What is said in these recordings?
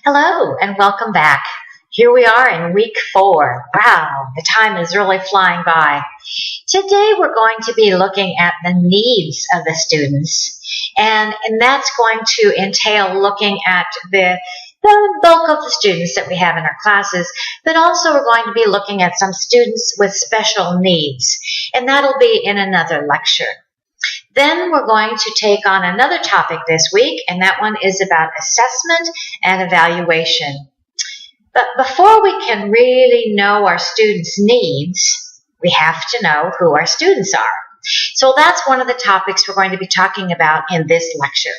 Hello and welcome back. Here we are in week 4. Wow, the time is really flying by. Today we're going to be looking at the needs of the students, and that's going to entail looking at the bulk of the students that we have in our classes, but also we're going to be looking at some students with special needs, and that'll be in another lecture. Then we're going to take on another topic this week, and that one is about assessment and evaluation. But before we can really know our students' needs, we have to know who our students are. So that's one of the topics we're going to be talking about in this lecture.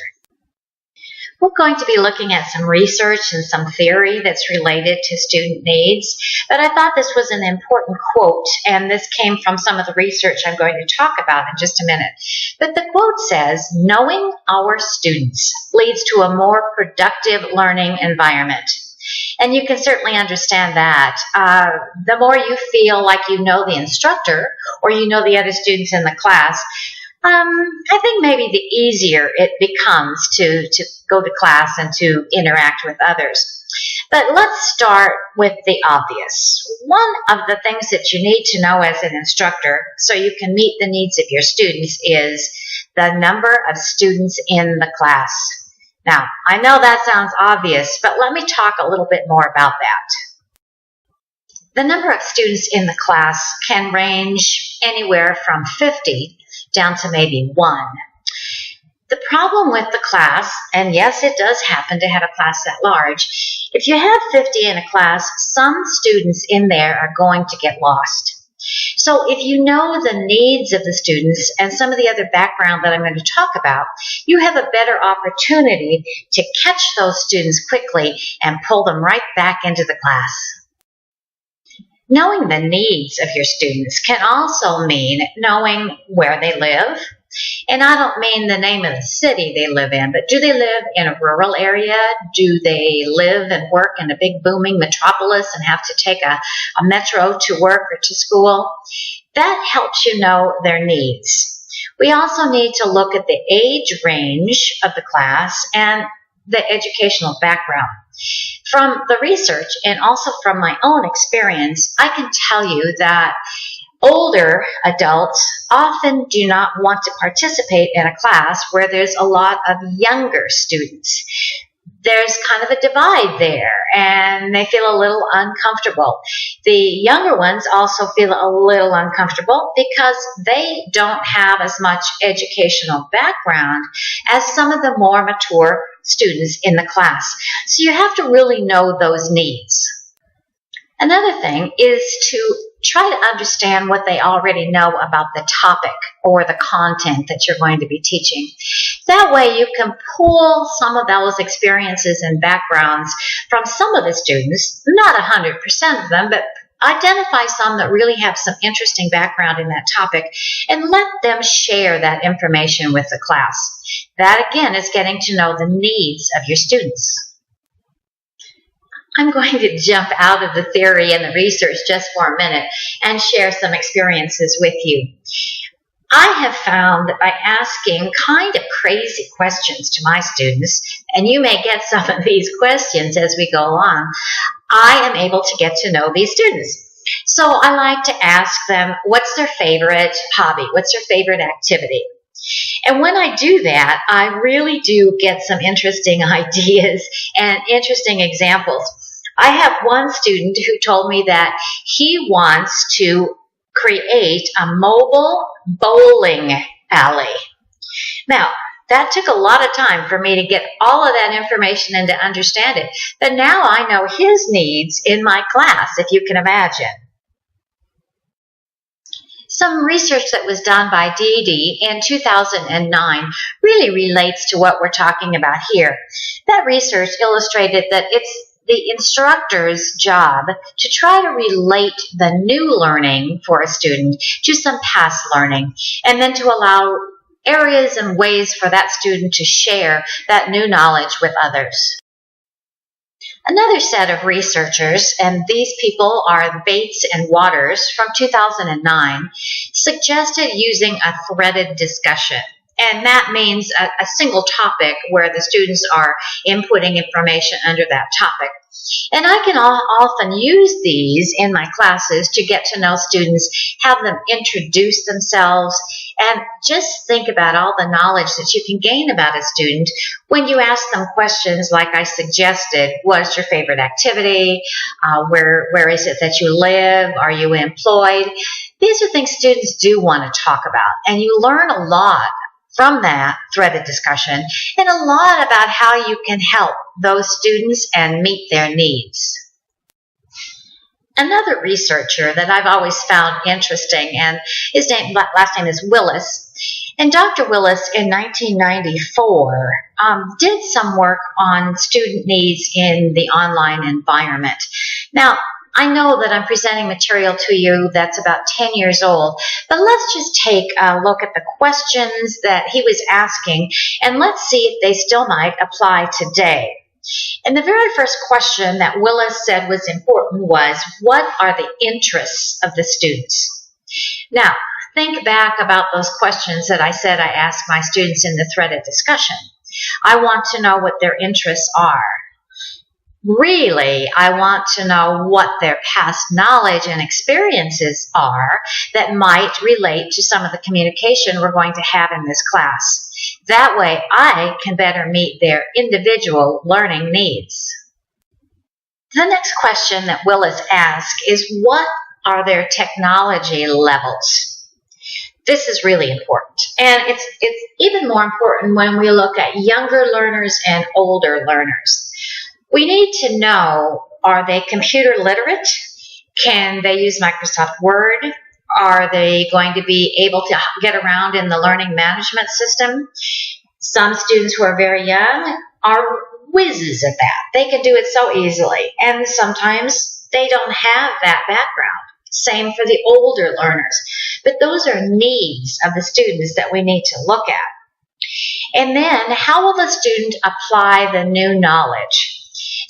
We're going to be looking at some research and some theory that's related to student needs, but I thought this was an important quote, and this came from some of the research I'm going to talk about in just a minute. But the quote says, "Knowing our students leads to a more productive learning environment." And you can certainly understand that. The more you feel like you know the instructor or you know the other students in the class, I think maybe the easier it becomes to go to class and to interact with others. But let's start with the obvious. One of the things that you need to know as an instructor so you can meet the needs of your students is the number of students in the class. Now, I know that sounds obvious, but let me talk a little bit more about that. The number of students in the class can range anywhere from 50 down to maybe 1. The problem with the class, and yes, it does happen to have a class that large, if you have 50 in a class, some students in there are going to get lost. So if you know the needs of the students and some of the other background that I'm going to talk about, you have a better opportunity to catch those students quickly and pull them right back into the class. Knowing the needs of your students can also mean knowing where they live. And I don't mean the name of the city they live in, but do they live in a rural area? Do they live and work in a big booming metropolis and have to take a metro to work or to school? That helps you know their needs. We also need to look at the age range of the class and the educational background. From the research and also from my own experience, I can tell you that older adults often do not want to participate in a class where there's a lot of younger students. There's kind of a divide there, and they feel a little uncomfortable. The younger ones also feel a little uncomfortable because they don't have as much educational background as some of the more mature students in the class. So you have to really know those needs. Another thing is to try to understand what they already know about the topic or the content that you're going to be teaching. That way you can pull some of those experiences and backgrounds from some of the students, not 100% of them, but identify some that really have some interesting background in that topic and let them share that information with the class. That, again, is getting to know the needs of your students. I'm going to jump out of the theory and the research just for a minute and share some experiences with you. I have found that by asking kind of crazy questions to my students, and you may get some of these questions as we go along, I am able to get to know these students. So I like to ask them, what's their favorite hobby? What's their favorite activity? And when I do that, I really do get some interesting ideas and interesting examples. I have one student who told me that he wants to create a mobile bowling alley. Now, that took a lot of time for me to get all of that information and to understand it. But now I know his needs in my class, if you can imagine. Some research that was done by Dee Dee in 2009 really relates to what we're talking about here. That research illustrated that it's the instructor's job to try to relate the new learning for a student to some past learning, and then to allow areas and ways for that student to share that new knowledge with others. Another set of researchers, and these people are Bates and Waters from 2009, suggested using a threaded discussion. And that means a single topic where the students are inputting information under that topic. And I can often use these in my classes to get to know students, have them introduce themselves, and just think about all the knowledge that you can gain about a student when you ask them questions like I suggested. What's your favorite activity? Where is it that you live? Are you employed? These are things students do want to talk about, and you learn a lot from that threaded discussion, and a lot about how you can help those students and meet their needs. Another researcher that I've always found interesting, and his last name is Willis, and Dr. Willis in 1994 did some work on student needs in the online environment. Now, I know that I'm presenting material to you that's about 10 years old, but let's just take a look at the questions that he was asking, and let's see if they still might apply today. And the very first question that Willis said was important was, what are the interests of the students? Now, think back about those questions that I said I asked my students in the threaded discussion. I want to know what their interests are. Really, I want to know what their past knowledge and experiences are that might relate to some of the communication we're going to have in this class. That way, I can better meet their individual learning needs. The next question that Willis asked is, what are their technology levels? This is really important, and it's even more important when we look at younger learners and older learners. We need to know, are they computer literate? Can they use Microsoft Word? Are they going to be able to get around in the learning management system? Some students who are very young are whizzes at that. They can do it so easily, and sometimes they don't have that background. Same for the older learners. But those are needs of the students that we need to look at. And then, how will the student apply the new knowledge?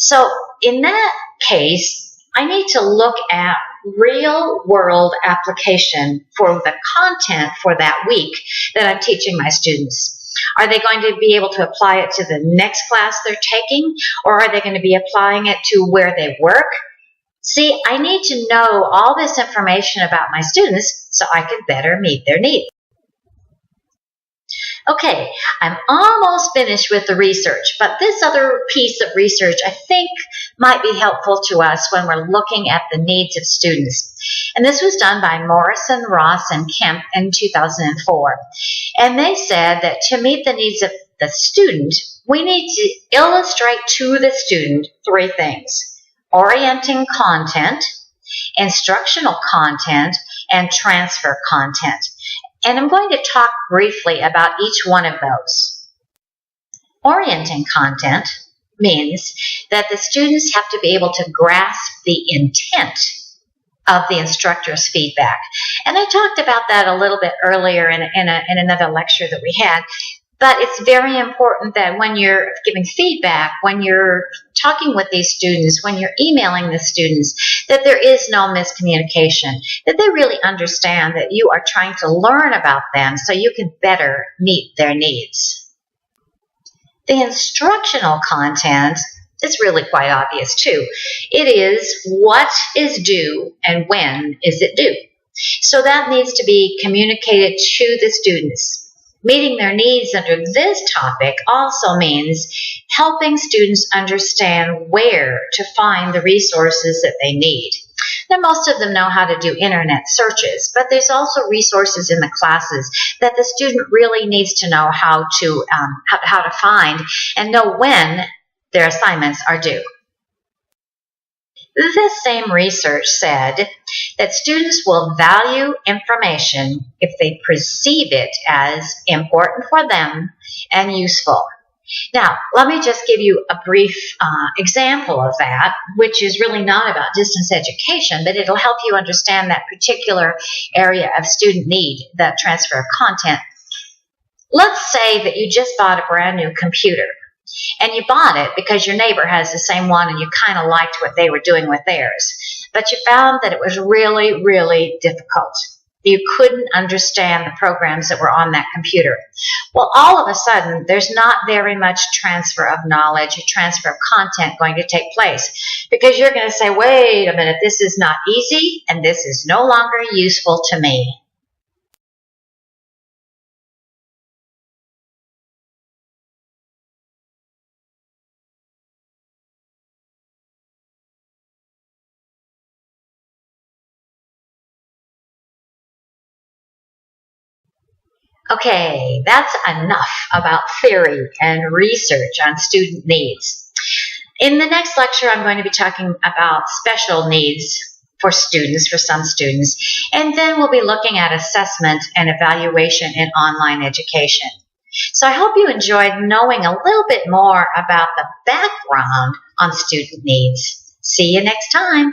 So in that case, I need to look at real-world application for the content for that week that I'm teaching my students. Are they going to be able to apply it to the next class they're taking, or are they going to be applying it to where they work? See, I need to know all this information about my students so I can better meet their needs. Okay, I'm almost finished with the research, but this other piece of research I think might be helpful to us when we're looking at the needs of students. And this was done by Morrison, Ross, and Kemp in 2004. And they said that to meet the needs of the student, we need to illustrate to the student three things: orienting content, instructional content, and transfer content. And I'm going to talk briefly about each one of those. Orienting content means that the students have to be able to grasp the intent of the instructor's feedback. And I talked about that a little bit earlier in another lecture that we had. But it's very important that when you're giving feedback, when you're talking with these students, when you're emailing the students, that there is no miscommunication, that they really understand that you are trying to learn about them so you can better meet their needs. The instructional content is really quite obvious too. It is what is due and when is it due. So that needs to be communicated to the students. Meeting their needs under this topic also means helping students understand where to find the resources that they need. Now, most of them know how to do internet searches, but there's also resources in the classes that the student really needs to know how to find and know when their assignments are due. This same research said that students will value information if they perceive it as important for them and useful. Now, let me just give you a brief example of that, which is really not about distance education, but it'll help you understand that particular area of student need, the transfer of content. Let's say that you just bought a brand new computer. And you bought it because your neighbor has the same one and you kind of liked what they were doing with theirs. But you found that it was really, really difficult. You couldn't understand the programs that were on that computer. Well, all of a sudden, there's not very much transfer of knowledge, transfer of content going to take place, because you're going to say, wait a minute, this is not easy, and this is no longer useful to me. Okay, that's enough about theory and research on student needs. In the next lecture, I'm going to be talking about special needs for students, for some students, and then we'll be looking at assessment and evaluation in online education. So I hope you enjoyed knowing a little bit more about the background on student needs. See you next time.